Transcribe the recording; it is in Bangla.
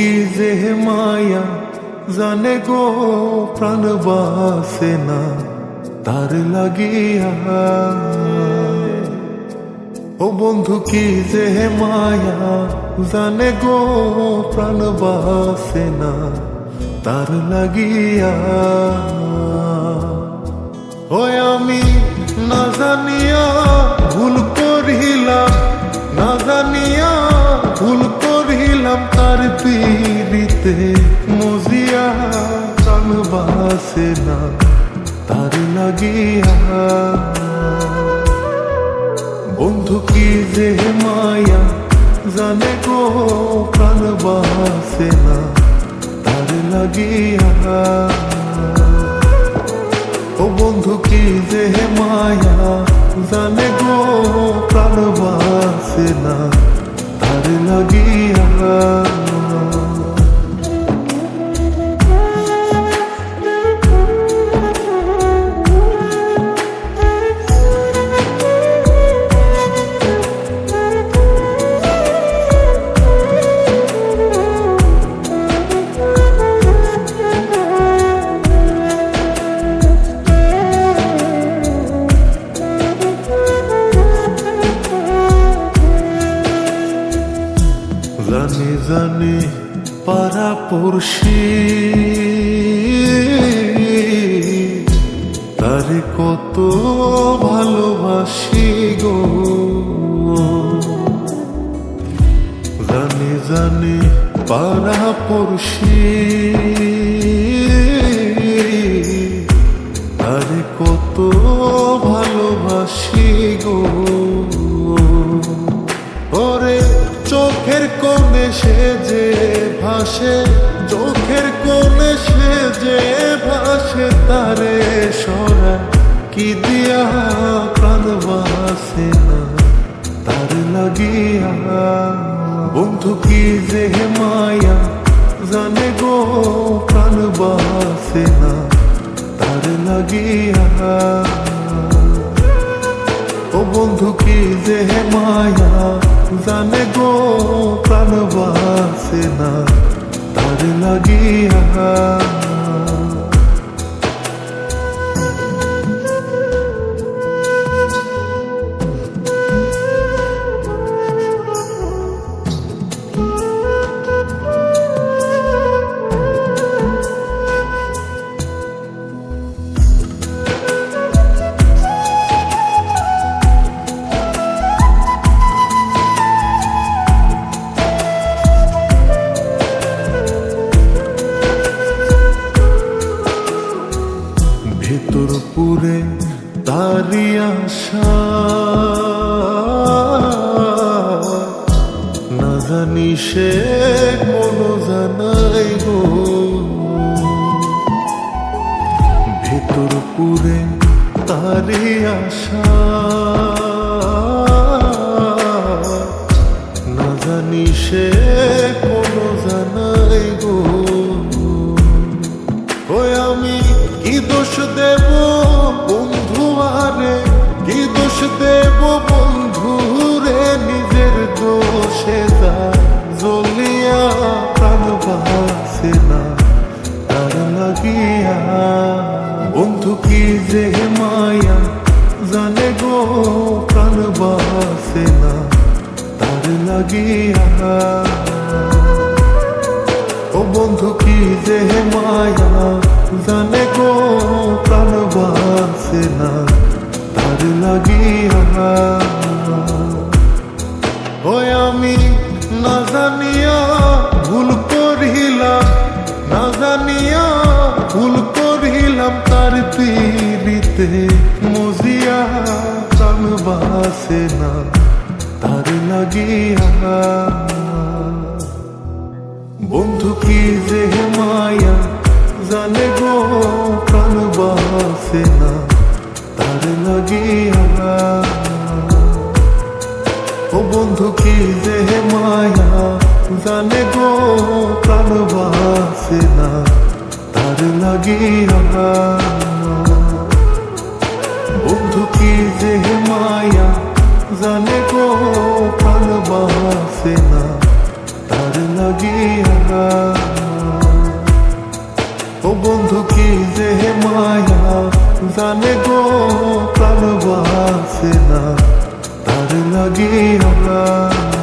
কি যে মায়া জানে গো প্রাণ বাসে না তার লাগিয়া। ও বন্ধু কি যে মায়া জানে গো প্রাণ বাসে না তার লাগিয়া। ও আমি না জানিয়া ভুল করিলাম, না জানিয়া ভুল করিলাম তার পীড়িতে মজিয়া প্রাণ বাসে না তার লাগিয়া। বন্ধু কি যে মায়া জানে গো প্রাণ বাসে না তার লাগিয়া। ও বন্ধু কি যে মায়া জানে গো প্রাণ বাসে না তার লাগিয়া। জানি জানি পাড়া পড়শি তারে কত ভালোবাসি গো। জানি জানি পাড়া পড়শি তারে কত ভালোবাসি গো। ওরে চোখের কোণে সে যে ভাসে, চোখের কোণে সে যে ভাসে তারে সরা কি দিয়া প্রাণ বাসে না তার লাগিয়া। বন্ধু কি যে মায়া জানে গো প্রাণ বাসে না তার লাগিয়া। ও বন্ধু কি যে মায়া জানে গো প্রাণ বাসে না তার লাগিয়া। ভেতর পুরে তারি আশা না জানি সে কোনো জানাই গো। ভেতর পুরে তারি আশা না জানি সে কোনো জানাই গো। ওই আমি কি দোষ দেব বন্ধু আরে, কি দোষ দেব বন্ধু রে, নিজের দোষে যা জ্বলিয়া প্রাণ বাসে না তার লাগিয়া। বন্ধু কি যে মায়া জানে গো প্রাণ বাসে না তার লাগিয়া। ও বন্ধু কি যে মায়া জানে গো প্রাণ বাসে না তার লাগিয়া। ওই আমি না জানিয়া ভুল করিলাম, না জানিয়া ভুল করিলাম তার পীড়িতে মজিয়া প্রাণ বাসে না তার লাগিয়া। বন্ধু কি যে মায়া জানে গো প্রাণ বাসে না তার লাগিয়া। ও বন্ধু কি যে মায়া জানে গো প্রাণ বাসে না তার লাগিয়া। বন্ধু কি যে মায়া জানে গো প্রাণ বাসে না তার লাগিয়া। ও বন্ধু কি যে মায়া জানে গো প্রাণ বাসে না তার লাগিয়া।